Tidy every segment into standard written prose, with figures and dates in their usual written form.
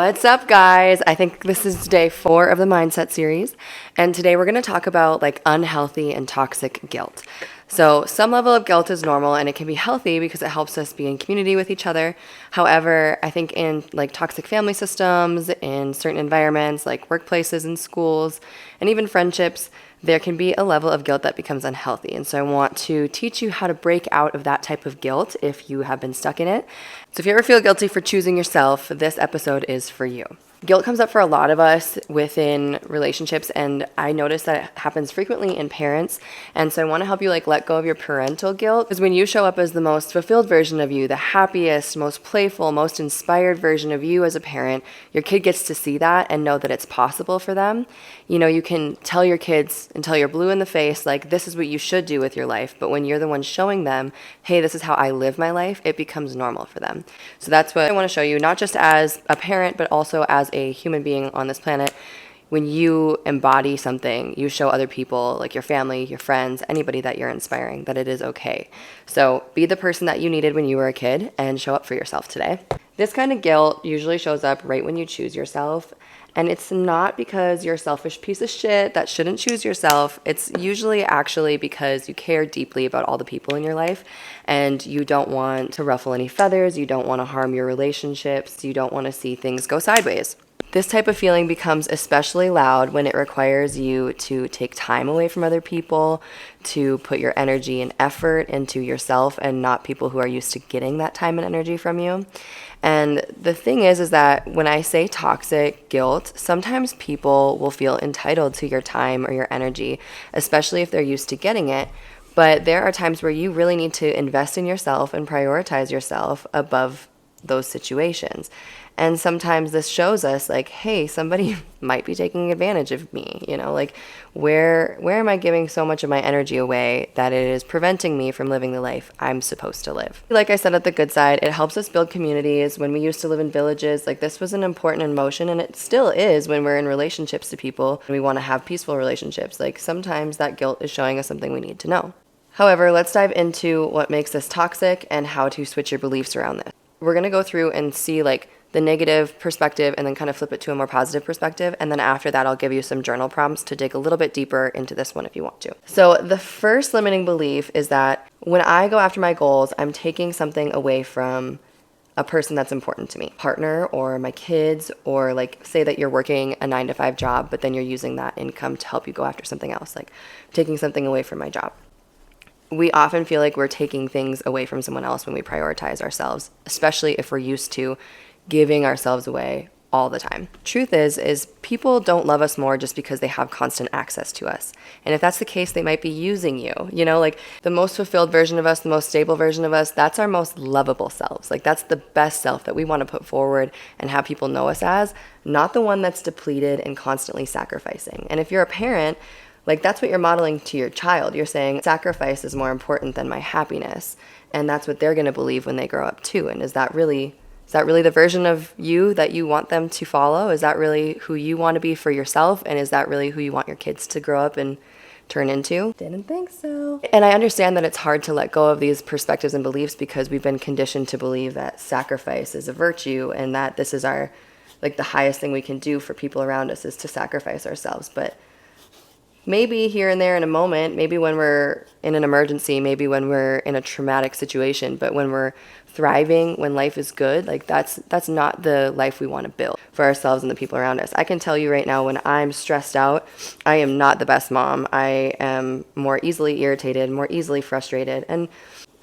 What's up, guys? I think this is day 4 of the mindset series, and today we're going to talk about unhealthy and toxic guilt. So some level of guilt is normal and it can be healthy because it helps us be in community with each other. However, I think in toxic family systems, in certain environments like workplaces and schools, and even friendships, there can be a level of guilt that becomes unhealthy. And so I want to teach you how to break out of that type of guilt if you have been stuck in it. So if you ever feel guilty for choosing yourself, this episode is for you. Guilt comes up for a lot of us within relationships, and I notice that it happens frequently in parents. And so I want to help you let go of your parental guilt, because when you show up as the most fulfilled version of you, the happiest, most playful, most inspired version of you as a parent, your kid gets to see that and know that it's possible for them. You can tell your kids until you're blue in the face, this is what you should do with your life. But when you're the one showing them, hey, this is how I live my life, it becomes normal for them. So that's what I want to show you, not just as a parent, but also as a human being on this planet. When you embody something, you show other people, like your family, your friends, anybody that you're inspiring, that it is okay. So be the person that you needed when you were a kid and show up for yourself today. This kind of guilt usually shows up right when you choose yourself. And it's not because you're a selfish piece of shit that shouldn't choose yourself. It's usually actually because you care deeply about all the people in your life and you don't want to ruffle any feathers. You don't want to harm your relationships. You don't want to see things go sideways. This type of feeling becomes especially loud when it requires you to take time away from other people, to put your energy and effort into yourself and not people who are used to getting that time and energy from you. And the thing is that when I say toxic guilt, sometimes people will feel entitled to your time or your energy, especially if they're used to getting it. But there are times where you really need to invest in yourself and prioritize yourself above those situations. And sometimes this shows us hey, somebody might be taking advantage of me, where am I giving so much of my energy away that it is preventing me from living the life I'm supposed to live? Like I said, at the good side, it helps us build communities. When we used to live in villages, this was an important emotion, and it still is when we're in relationships to people and we want to have peaceful relationships. Sometimes that guilt is showing us something we need to know. However, let's dive into what makes this toxic and how to switch your beliefs around this. We're going to go through and see the negative perspective and then kind of flip it to a more positive perspective. And then after that, I'll give you some journal prompts to dig a little bit deeper into this one if you want to. So the first limiting belief is that when I go after my goals, I'm taking something away from a person that's important to me, partner or my kids, or say that you're working a 9-to-5 job, but then you're using that income to help you go after something else, taking something away from my job. We often feel like we're taking things away from someone else when we prioritize ourselves, especially if we're used to giving ourselves away all the time. Truth is people don't love us more just because they have constant access to us. And if that's the case, they might be using you. The most fulfilled version of us, the most stable version of us, that's our most lovable selves. That's the best self that we want to put forward and have people know us as, not the one that's depleted and constantly sacrificing. And if you're a parent, that's what you're modeling to your child. You're saying sacrifice is more important than my happiness. And that's what they're going to believe when they grow up too. And is that really the version of you that you want them to follow? Is that really who you want to be for yourself? And is that really who you want your kids to grow up and turn into? Didn't think so. And I understand that it's hard to let go of these perspectives and beliefs because we've been conditioned to believe that sacrifice is a virtue and that this is our, the highest thing we can do for people around us is to sacrifice ourselves. But maybe here and there in a moment, maybe when we're in an emergency, maybe when we're in a traumatic situation, but when we're thriving, when life is good, that's not the life we want to build for ourselves and the people around us. I can tell you right now, when I'm stressed out, I am not the best mom. I am more easily irritated, more easily frustrated. And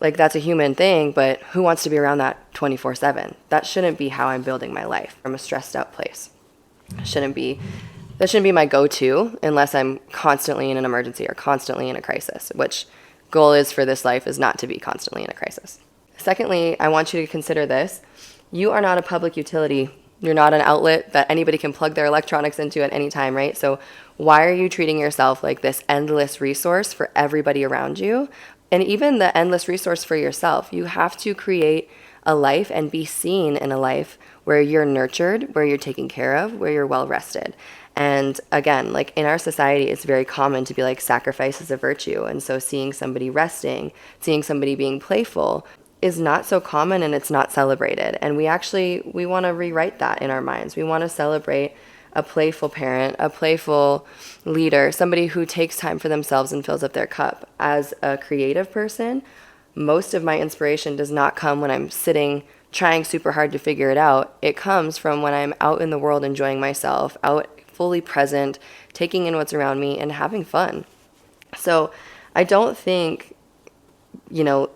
that's a human thing, but who wants to be around that 24/7? That shouldn't be how I'm building my life from a stressed out place. That shouldn't be my go-to unless I'm constantly in an emergency or constantly in a crisis, which goal is for this life is not to be constantly in a crisis. Secondly, I want you to consider this. You are not a public utility. You're not an outlet that anybody can plug their electronics into at any time, right? So why are you treating yourself like this endless resource for everybody around you? And even the endless resource for yourself. You have to create a life and be seen in a life where you're nurtured, where you're taken care of, where you're well rested. And again, in our society, it's very common to be sacrifice is a virtue. And so seeing somebody resting, seeing somebody being playful, is not so common and it's not celebrated. And we want to rewrite that in our minds. We want to celebrate a playful parent, a playful leader, somebody who takes time for themselves and fills up their cup. As a creative person, most of my inspiration does not come when I'm sitting trying super hard to figure it out. It comes from when I'm out in the world enjoying myself, out fully present, taking in what's around me and having fun. So I don't think,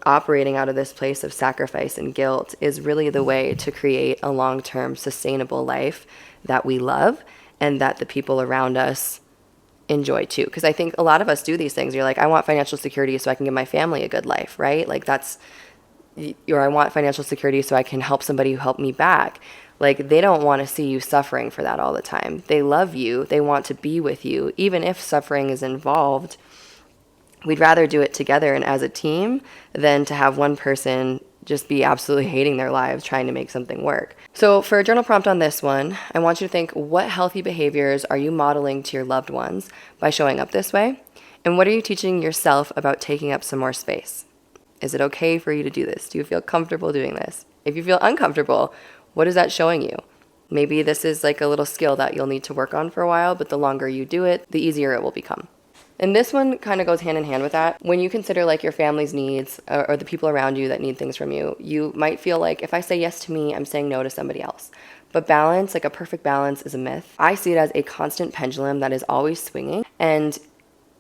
operating out of this place of sacrifice and guilt is really the way to create a long-term sustainable life that we love and that the people around us enjoy too. Because I think a lot of us do these things. You're like, I want financial security so I can give my family a good life, right? Like or I want financial security so I can help somebody who helped me back. Like, they don't want to see you suffering for that all the time. They love you. They want to be with you. Even if suffering is involved, we'd rather do it together and as a team than to have one person just be absolutely hating their lives trying to make something work. So for a journal prompt on this one, I want you to think, what healthy behaviors are you modeling to your loved ones by showing up this way? And what are you teaching yourself about taking up some more space? Is it okay for you to do this? Do you feel comfortable doing this? If you feel uncomfortable, what is that showing you? Maybe this is like a little skill that you'll need to work on for a while, but the longer you do it, the easier it will become. And this one kind of goes hand in hand with that. When you consider like your family's needs or the people around you that need things from you, you might feel like if I say yes to me, I'm saying no to somebody else. But balance, like a perfect balance, is a myth. I see it as a constant pendulum that is always swinging, and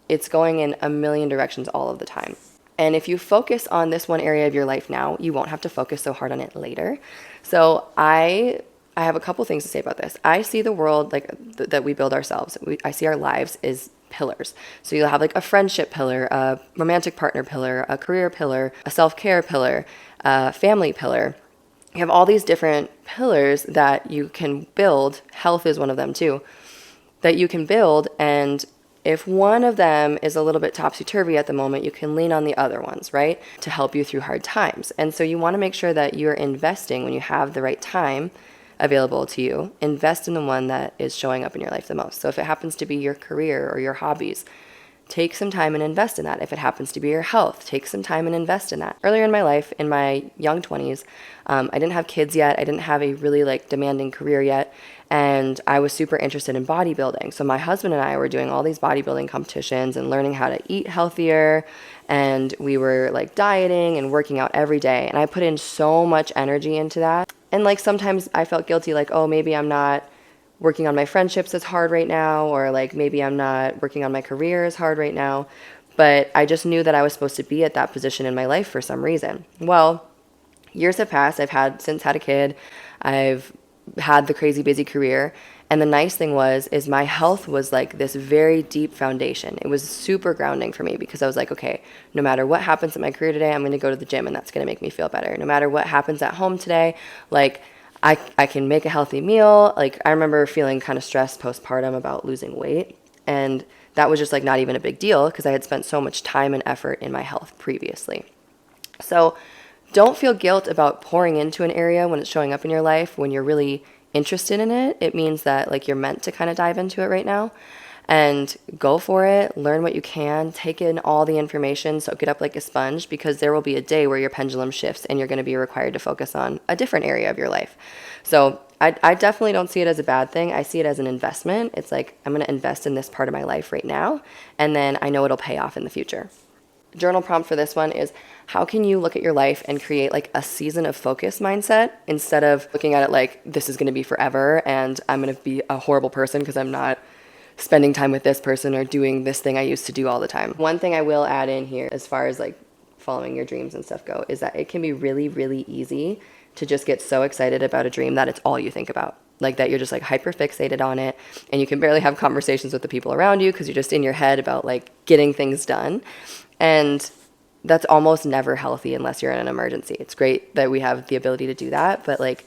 it's going in a million directions all of the time. And if you focus on this one area of your life now, you won't have to focus so hard on it later. So I have a couple things to say about this. I see the world like that we build ourselves. I see our lives as pillars. So you'll have like a friendship pillar, a romantic partner pillar, a career pillar, a self-care pillar, a family pillar. You have all these different pillars that you can build. Health is one of them too, that you can build. And if one of them is a little bit topsy-turvy at the moment, you can lean on the other ones, right, to help you through hard times. And so you want to make sure that you're investing when you have the right time available to you. Invest in the one that is showing up in your life the most. So if it happens to be your career or your hobbies, take some time and invest in that. If it happens to be your health, take some time and invest in that. Earlier in my life, in my young 20s, I didn't have kids yet. I didn't have a really demanding career yet. And I was super interested in bodybuilding. So my husband and I were doing all these bodybuilding competitions and learning how to eat healthier. And we were dieting and working out every day. And I put in so much energy into that. And sometimes I felt guilty, oh, maybe I'm not working on my friendships as hard right now, or maybe I'm not working on my career as hard right now. But I just knew that I was supposed to be at that position in my life for some reason. Well, years have passed. I've since had a kid. I've had the crazy busy career. And the nice thing is my health was this very deep foundation. It was super grounding for me because I was like, okay, no matter what happens in my career today, I'm going to go to the gym and that's going to make me feel better. No matter what happens at home today, I can make a healthy meal. I remember feeling kind of stressed postpartum about losing weight. And that was just not even a big deal because I had spent so much time and effort in my health previously. So don't feel guilt about pouring into an area when it's showing up in your life. When you're really interested in it, it means that you're meant to kind of dive into it right now. And go for it, learn what you can, take in all the information, soak it up like a sponge, because there will be a day where your pendulum shifts and you're going to be required to focus on a different area of your life. So I definitely don't see it as a bad thing. I see it as an investment. It's I'm going to invest in this part of my life right now, and then I know it'll pay off in the future. Journal prompt for this one is, how can you look at your life and create a season of focus mindset instead of looking at it this is going to be forever and I'm going to be a horrible person because I'm not spending time with this person or doing this thing I used to do all the time. One thing I will add in here as far as following your dreams and stuff go is that it can be really, really easy to just get so excited about a dream that it's all you think about. That you're just hyper fixated on it and you can barely have conversations with the people around you because you're just in your head about getting things done. And that's almost never healthy unless you're in an emergency. It's great that we have the ability to do that, but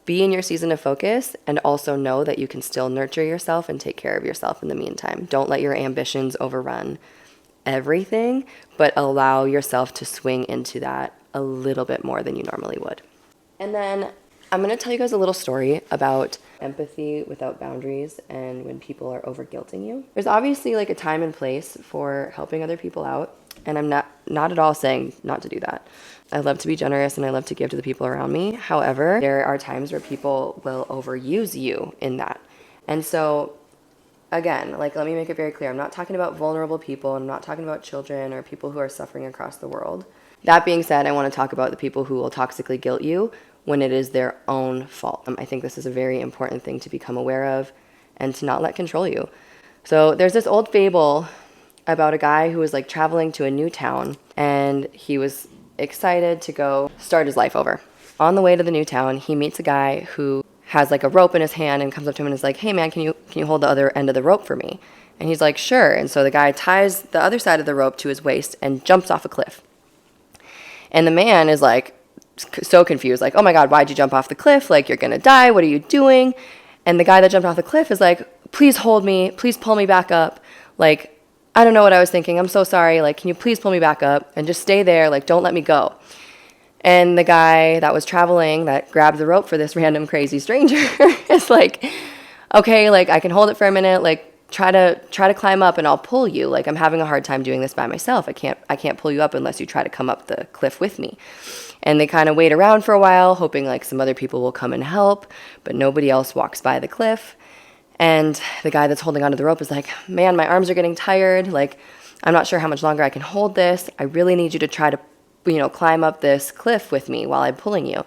be in your season of focus and also know that you can still nurture yourself and take care of yourself in the meantime. Don't let your ambitions overrun everything, but allow yourself to swing into that a little bit more than you normally would. And then I'm going to tell you guys a little story about empathy without boundaries and when people are over guilting you. There's obviously a time and place for helping other people out, and I'm not at all saying not to do that. I love to be generous and I love to give to the people around me. However, there are times where people will overuse you in that. And so again, like, let me make it very clear. I'm not talking about vulnerable people. I'm not talking about children or people who are suffering across the world. That being said, I want to talk about the people who will toxically guilt you when it is their own fault. I think this is a very important thing to become aware of and to not let control you. So there's this old fable about a guy who was like traveling to a new town, and he was excited to go start his life over. On the way to the new town, he meets a guy who has like a rope in his hand and comes up to him and is like, "Hey man, can you hold the other end of the rope for me?" And he's like, "Sure." And so the guy ties the other side of the rope to his waist and jumps off a cliff. And the man is like so confused, like, "Oh my God, why'd you jump off the cliff? Like, you're gonna die. What are you doing?" And the guy that jumped off the cliff is like, "Please hold me. Please pull me back up. Like, I don't know what I was thinking. I'm so sorry. Like, can you please pull me back up and just stay there? Like, don't let me go." And the guy that was traveling, that grabbed the rope for this random crazy stranger, is like, "Okay, like, I can hold it for a minute. Like, try to climb up and I'll pull you. Like, I'm having a hard time doing this by myself. I can't pull you up unless you try to come up the cliff with me." And they kind of wait around for a while, hoping like some other people will come and help, but nobody else walks by the cliff. And the guy that's holding onto the rope is like, "Man, my arms are getting tired. Like, I'm not sure how much longer I can hold this. I really need you to try to, climb up this cliff with me while I'm pulling you."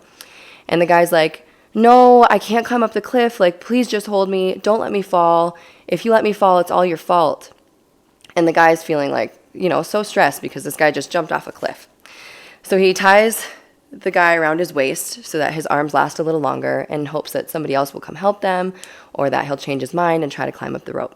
And the guy's like, "No, I can't climb up the cliff. Like, please just hold me. Don't let me fall. If you let me fall, it's all your fault." And the guy's feeling like, so stressed because this guy just jumped off a cliff. So he ties the guy around his waist so that his arms last a little longer, in hopes that somebody else will come help them, or that he'll change his mind and try to climb up the rope.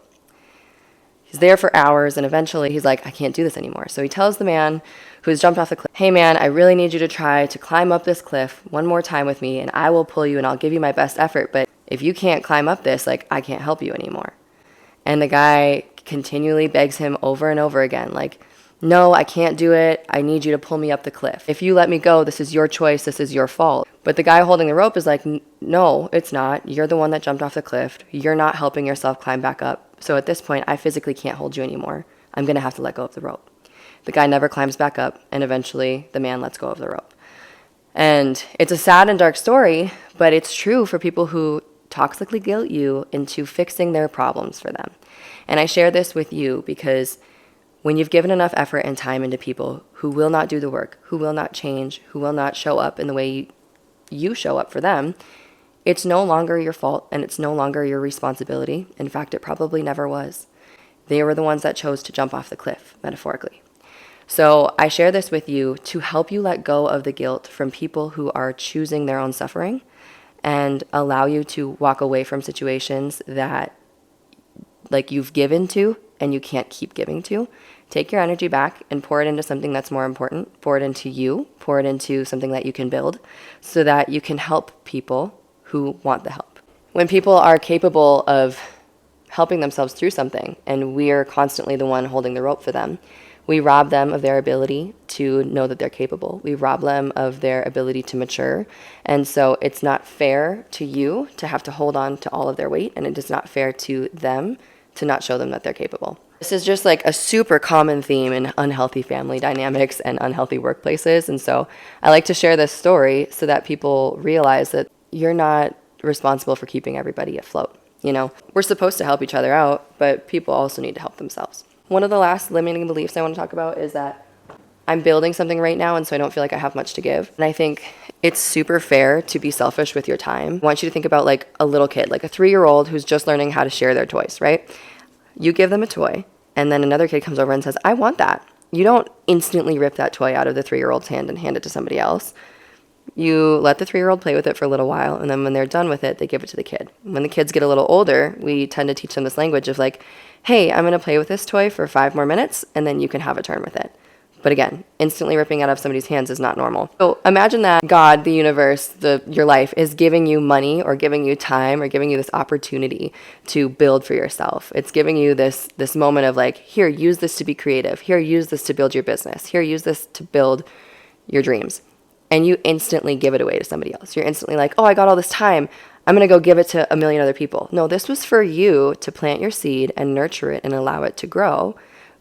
He's there for hours, and eventually he's like, "I can't do this anymore." So he tells the man who's jumped off the cliff, "Hey man, I really need you to try to climb up this cliff one more time with me, and I will pull you and I'll give you my best effort, but if you can't climb up this, like, I can't help you anymore." And the guy continually begs him over and over again, like, "No, I can't do it. I need you to pull me up the cliff. If you let me go, this is your choice. This is your fault." But the guy holding the rope is like, "No, it's not. You're the one that jumped off the cliff. You're not helping yourself climb back up. So at this point, I physically can't hold you anymore. I'm going to have to let go of the rope." The guy never climbs back up, and eventually the man lets go of the rope. And it's a sad and dark story, but it's true for people who toxically guilt you into fixing their problems for them. And I share this with you because when you've given enough effort and time into people who will not do the work, who will not change, who will not show up in the way you show up for them, it's no longer your fault and it's no longer your responsibility. In fact, it probably never was. They were the ones that chose to jump off the cliff, metaphorically. So I share this with you to help you let go of the guilt from people who are choosing their own suffering, and allow you to walk away from situations that, like, you've given to and you can't keep giving to. Take your energy back and pour it into something that's more important. Pour it into you. Pour it into something that you can build so that you can help people who want the help. When people are capable of helping themselves through something and we're constantly the one holding the rope for them, we rob them of their ability to know that they're capable. We rob them of their ability to mature. And so it's not fair to you to have to hold on to all of their weight, and it is not fair to them to not show them that they're capable. This is just like a super common theme in unhealthy family dynamics and unhealthy workplaces. And so I like to share this story so that people realize that you're not responsible for keeping everybody afloat. We're supposed to help each other out, but people also need to help themselves. One of the last limiting beliefs I want to talk about is that I'm building something right now, and so I don't feel like I have much to give. And I think it's super fair to be selfish with your time. I want you to think about like a little kid, like a 3-year-old who's just learning how to share their toys, right? You give them a toy, and then another kid comes over and says, "I want that." You don't instantly rip that toy out of the 3-year-old's hand and hand it to somebody else. You let the 3-year-old play with it for a little while, and then when they're done with it, they give it to the kid. When the kids get a little older, we tend to teach them this language of like, "Hey, I'm going to play with this toy for 5 more minutes, and then you can have a turn with it." But again, instantly ripping it out of somebody's hands is not normal. So imagine that God, the universe, your life is giving you money or giving you time or giving you this opportunity to build for yourself. It's giving you this moment of like, here, use this to be creative. Here, use this to build your business. Here, use this to build your dreams. And you instantly give it away to somebody else. You're instantly like, "Oh, I got all this time. I'm going to go give it to a million other people." No, this was for you to plant your seed and nurture it and allow it to grow.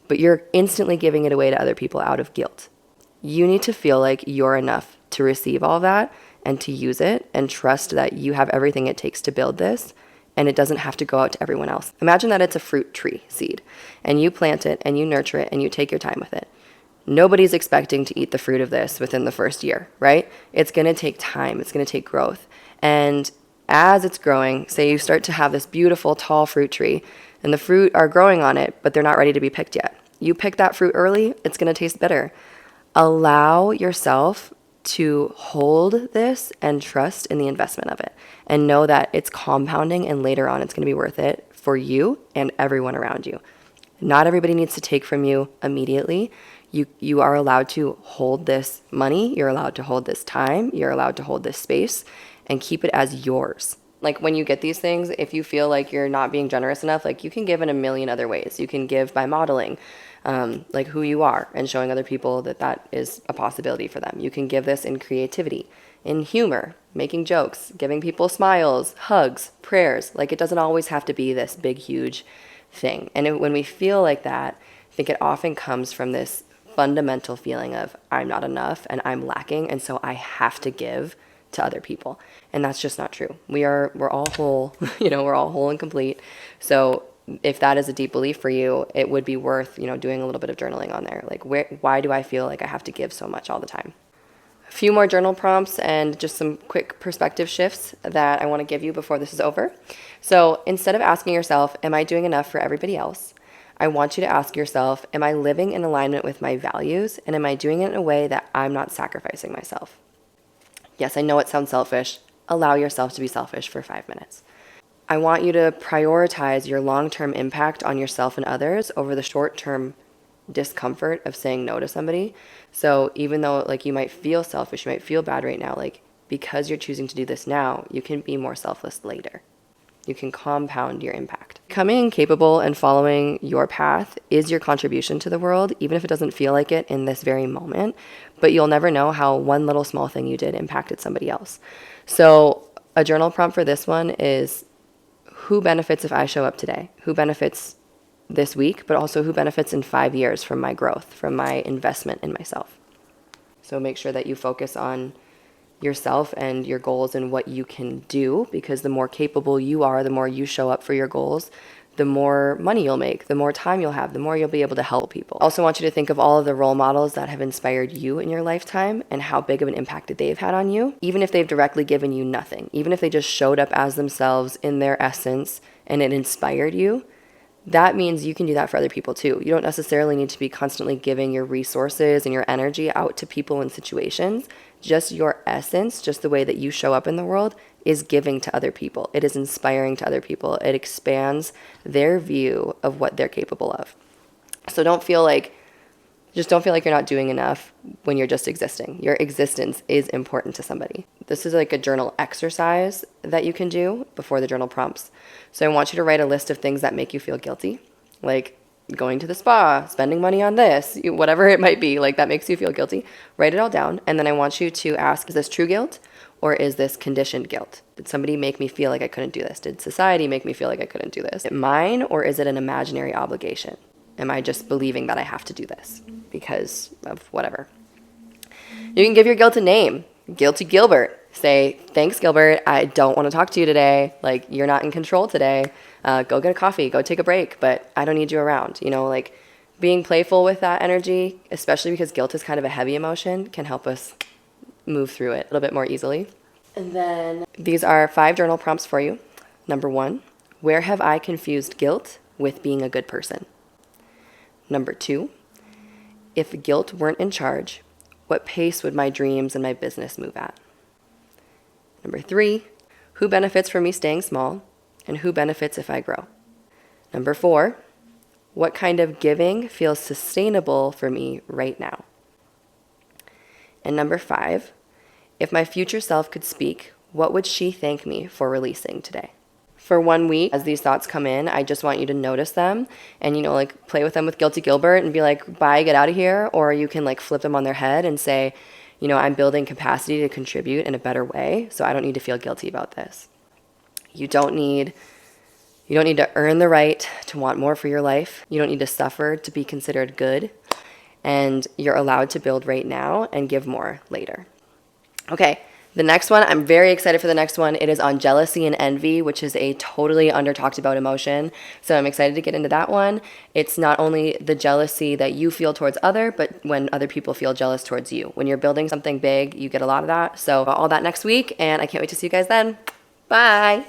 But you're instantly giving it away to other people out of guilt. You need to feel like you're enough to receive all that and to use it and trust that you have everything it takes to build this, and it doesn't have to go out to everyone else. Imagine that it's a fruit tree seed and you plant it and you nurture it and you take your time with it. Nobody's expecting to eat the fruit of this within the first year, right? It's going to take time. It's going to take growth. And as it's growing, say you start to have this beautiful tall fruit tree and the fruit are growing on it, but they're not ready to be picked yet. You pick that fruit early, it's going to taste bitter. Allow yourself to hold this and trust in the investment of it and know that it's compounding and later on it's going to be worth it for you and everyone around you. Not everybody needs to take from you immediately. You are allowed to hold this money, you're allowed to hold this time, you're allowed to hold this space and keep it as yours. Like when you get these things, if you feel like you're not being generous enough, like you can give in a million other ways. You can give by modeling, like who you are and showing other people that that is a possibility for them. You can give this in creativity, in humor, making jokes, giving people smiles, hugs, prayers. Like it doesn't always have to be this big, huge thing. And when we feel like that, I think it often comes from this fundamental feeling of I'm not enough and I'm lacking, and so I have to give to other people. And that's just not true. We're all whole, we're all whole and complete. So if that is a deep belief for you, it would be worth, doing a little bit of journaling on there. Like why do I feel like I have to give so much all the time? A few more journal prompts and just some quick perspective shifts that I want to give you before this is over. So instead of asking yourself, am I doing enough for everybody else? I want you to ask yourself, am I living in alignment with my values? And am I doing it in a way that I'm not sacrificing myself? Yes, I know it sounds selfish. Allow yourself to be selfish for 5 minutes. I want you to prioritize your long-term impact on yourself and others over the short-term discomfort of saying no to somebody. So even though you might feel selfish, you might feel bad right now, because you're choosing to do this now, you can be more selfless later. You can compound your impact. Becoming capable and following your path is your contribution to the world, even if it doesn't feel like it in this very moment. But you'll never know how one little small thing you did impacted somebody else. So a journal prompt for this one is, who benefits if I show up today? Who benefits this week, but also who benefits in 5 years from my growth, from my investment in myself? So make sure that you focus on yourself and your goals and what you can do, because the more capable you are, the more you show up for your goals, the more money you'll make, the more time you'll have, the more you'll be able to help people. Also want you to think of all of the role models that have inspired you in your lifetime and how big of an impact that they've had on you, even if they've directly given you nothing, even if they just showed up as themselves in their essence and it inspired you. That means you can do that for other people too. You don't necessarily need to be constantly giving your resources and your energy out to people and situations. Just your essence, just the way that you show up in the world, is giving to other people. It is inspiring to other people. It expands their view of what they're capable of. So don't feel like you're not doing enough when you're just existing. Your existence is important to somebody. This is like a journal exercise that you can do before the journal prompts. So I want you to write a list of things that make you feel guilty, like going to the spa, spending money on this, whatever it might be, that makes you feel guilty. Write it all down. And then I want you to ask, is this true guilt or is this conditioned guilt? Did somebody make me feel like I couldn't do this? Did society make me feel like I couldn't do this? Is it mine or is it an imaginary obligation? Am I just believing that I have to do this because of whatever? You can give your guilt a name. Guilty Gilbert. Say, thanks, Gilbert. I don't want to talk to you today. You're not in control today. Go get a coffee. Go take a break. But I don't need you around. Being playful with that energy, especially because guilt is kind of a heavy emotion, can help us move through it a little bit more easily. And then these are 5 journal prompts for you. Number 1, where have I confused guilt with being a good person? Number 2, if guilt weren't in charge, what pace would my dreams and my business move at? Number 3, who benefits from me staying small, and who benefits if I grow? Number 4, what kind of giving feels sustainable for me right now? And number 5, if my future self could speak, what would she thank me for releasing today? For 1 week, as these thoughts come in, I just want you to notice them and, play with them with Guilty Gilbert and be like, bye, get out of here. Or you can flip them on their head and say, I'm building capacity to contribute in a better way, so I don't need to feel guilty about this. You don't need to earn the right to want more for your life. You don't need to suffer to be considered good. and you're allowed to build right now and give more later. Okay, the next one, I'm very excited for the next one. It is on jealousy and envy, which is a totally under talked about emotion. So I'm excited to get into that one. It's not only the jealousy that you feel towards other, but when other people feel jealous towards you. When you're building something big, you get a lot of that. So all that next week, and I can't wait to see you guys then. Bye.